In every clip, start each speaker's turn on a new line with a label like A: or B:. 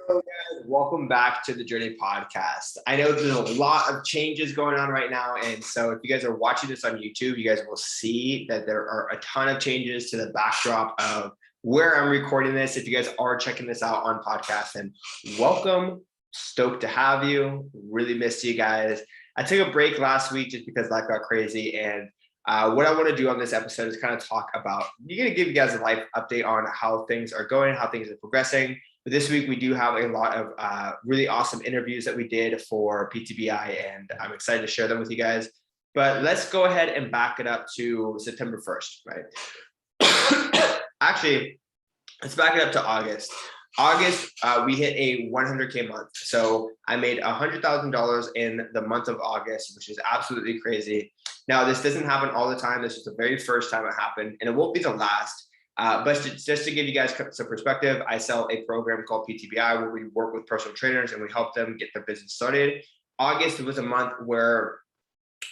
A: Hello, guys. Welcome back to the Journey Podcast. I know there's a lot of changes going on right now. And so if you guys are watching this on YouTube, you guys will see that there are a ton of changes to the backdrop of where I'm recording this. If you guys are checking this out on podcast, then welcome. Stoked to have you. Really missed you guys. I took a break last week just because life got crazy. And what I want to do on this episode is kind of talk about, you're going to give you guys a life update on how things are going, how things are progressing. But this week, we do have a lot of really awesome interviews that we did for PTBI, and I'm excited to share them with you guys. But let's go ahead and back it up to September 1st, right? Actually, let's back it up to August. August, we hit a 100K month. So I made $100,000 in the month of August, which is absolutely crazy. Now, this doesn't happen all the time. This is the very first time it happened, and it won't be the last. But just to give you guys some perspective, I sell a program called PTBI where we work with personal trainers and we help them get their business started. August was a month where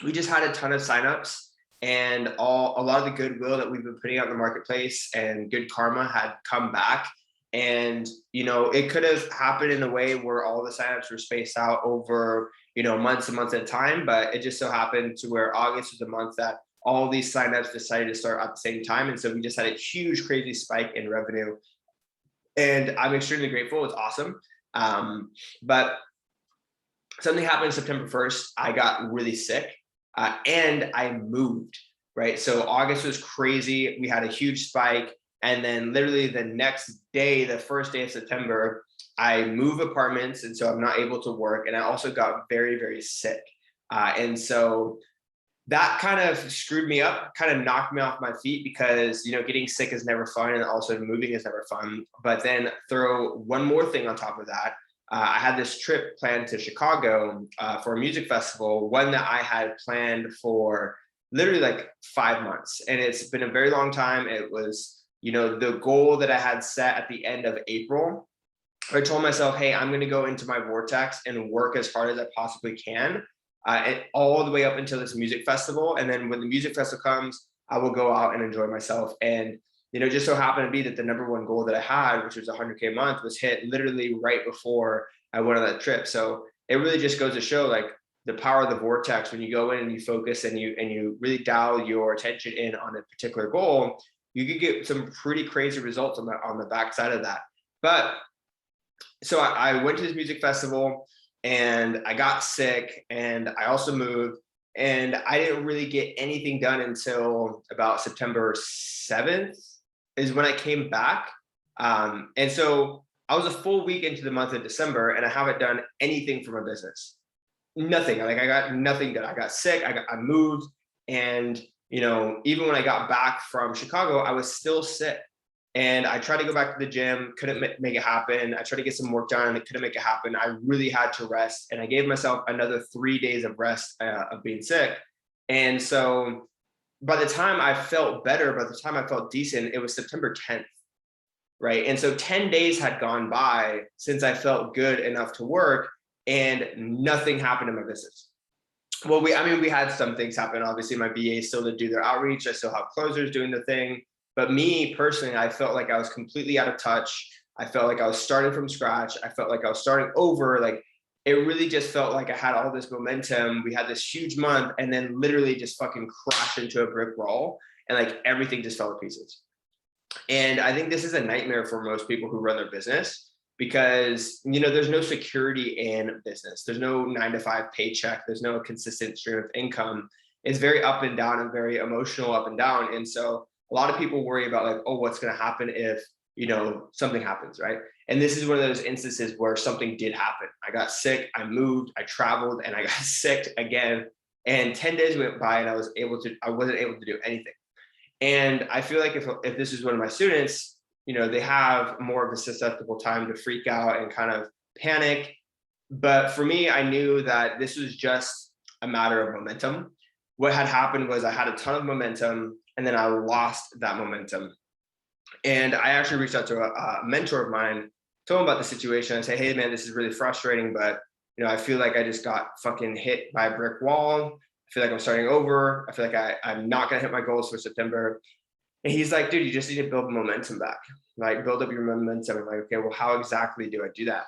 A: we just had a ton of signups, and a lot of the goodwill that we've been putting out in the marketplace and good karma had come back. And, it could have happened in a way where all the signups were spaced out over, months and months at a time. But it just so happened to where August was a month that all these signups decided to start at the same time. And so we just had a huge, crazy spike in revenue. And I'm extremely grateful. It's awesome. But something happened September 1st. I got really sick and I moved, right? So August was crazy. We had a huge spike. And then literally the next day, the first day of September, I move apartments. And so I'm not able to work. And I also got very, very sick. And so that kind of screwed me up, kind of knocked me off my feet because, getting sick is never fun. And also moving is never fun. But then throw one more thing on top of that. I had this trip planned to Chicago for a music festival, one that I had planned for literally like 5 months. And it's been a very long time. It was, the goal that I had set at the end of April. I told myself, hey, I'm going to go into my vortex and work as hard as I possibly can. And all the way up until this music festival. And then when the music festival comes, I will go out and enjoy myself. And, just so happened to be that the number one goal that I had, which was 100K a month, was hit literally right before I went on that trip. So it really just goes to show like the power of the vortex. When you go in and you focus and you really dial your attention in on a particular goal, you could get some pretty crazy results on the backside of that. But so I went to this music festival, and I got sick, and I also moved, and I didn't really get anything done until about September 7th is when I came back. And so I was a full week into the month of December, and I haven't done anything for my business. Nothing. Like I got nothing done. I got sick. I moved, and even when I got back from Chicago, I was still sick. And I tried to go back to the gym, couldn't make it happen. I tried to get some work done, and couldn't make it happen. I really had to rest. And I gave myself another 3 days of rest of being sick. And so by the time I felt better, by the time I felt decent, it was September 10th, right? And so 10 days had gone by since I felt good enough to work, and nothing happened in my business. Well, we had some things happen. Obviously, my VA still did do their outreach. I still have closers doing the thing. But me personally, I felt like I was completely out of touch. I felt like I was starting from scratch. I felt like I was starting over. Like it really just felt like I had all this momentum. We had this huge month, and then literally just fucking crashed into a brick wall, and like everything just fell to pieces. And I think this is a nightmare for most people who run their business because, there's no security in business. There's no 9-to-5 paycheck. There's no consistent stream of income. It's very up and down and very emotional up and down. And so a lot of people worry about like, oh, what's going to happen if, something happens, right? And this is one of those instances where something did happen. I got sick, I moved, I traveled, and I got sick again. And 10 days went by, and I wasn't able to do anything. And I feel like if this is one of my students, they have more of a susceptible time to freak out and kind of panic. But for me, I knew that this was just a matter of momentum. What had happened was I had a ton of momentum, and then I lost that momentum. And I actually reached out to a mentor of mine, told him about the situation, and say, hey man, this is really frustrating, but I feel like I just got fucking hit by a brick wall. I feel like I'm starting over. I feel like I'm not gonna hit my goals for September. And he's like, dude, you just need to build momentum back, like build up your momentum. I'm like, okay, well, how exactly do I do that?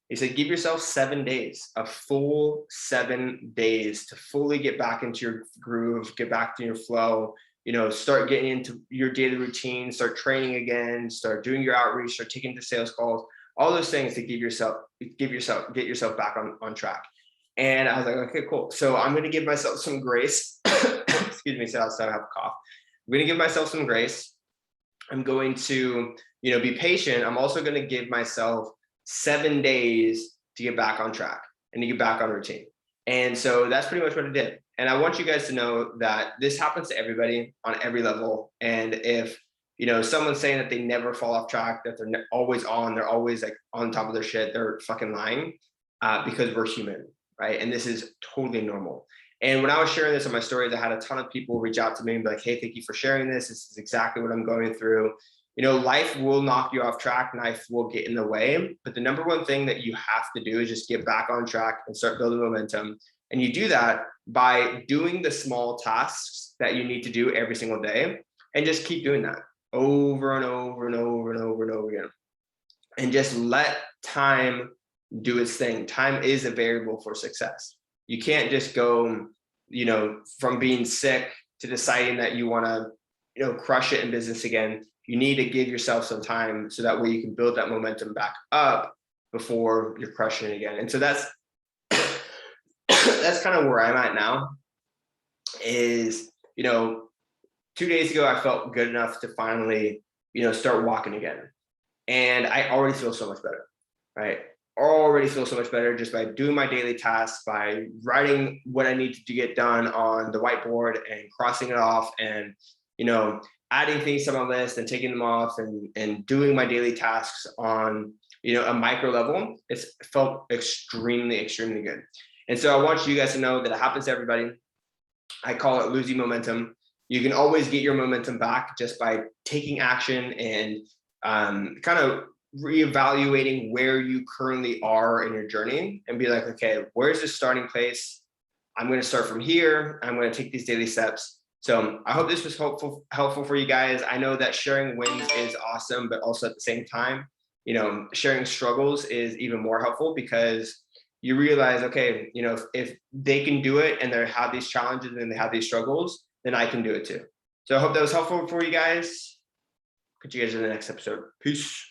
A: He said, give yourself 7 days, a full 7 days to fully get back into your groove, get back to your flow, start getting into your daily routine, start training again, start doing your outreach, start taking the sales calls, all those things to get yourself back on track. And I was like, okay, cool. So I'm going to give myself some grace. Excuse me. So I have a cough. I'm going to give myself some grace. I'm going to, be patient. I'm also going to give myself 7 days to get back on track and to get back on routine. And so that's pretty much what I did. And I want you guys to know that this happens to everybody on every level. And if, someone's saying that they never fall off track, that they're always on, they're always like on top of their shit, they're fucking lying, because we're human, right? And this is totally normal. And when I was sharing this on my stories, I had a ton of people reach out to me and be like, hey, thank you for sharing this. This is exactly what I'm going through. Life will knock you off track. Life will get in the way. But the number one thing that you have to do is just get back on track and start building momentum. And you do that by doing the small tasks that you need to do every single day, and just keep doing that over and over and over and over and over again. And just let time do its thing. Time is a variable for success. You can't just go, from being sick to deciding that you want to, crush it in business again. You need to give yourself some time so that way you can build that momentum back up before you're crushing it again. And so that's kind of where I'm at now is, 2 days ago, I felt good enough to finally, start walking again. And I already feel so much better, right? Already feel so much better just by doing my daily tasks, by writing what I need to get done on the whiteboard and crossing it off, and, adding things to my list and taking them off, and doing my daily tasks on, a micro level. It's felt extremely, extremely good. And so I want you guys to know that it happens to everybody. I call it losing momentum. You can always get your momentum back just by taking action and kind of reevaluating where you currently are in your journey, and be like, okay, where's the starting place? I'm going to start from here. I'm going to take these daily steps. So I hope this was helpful for you guys. I know that sharing wins is awesome, but also at the same time, sharing struggles is even more helpful, because you realize, okay, if they can do it and they have these challenges and they have these struggles, then I can do it too. So I hope that was helpful for you guys. Catch you guys in the next episode. Peace.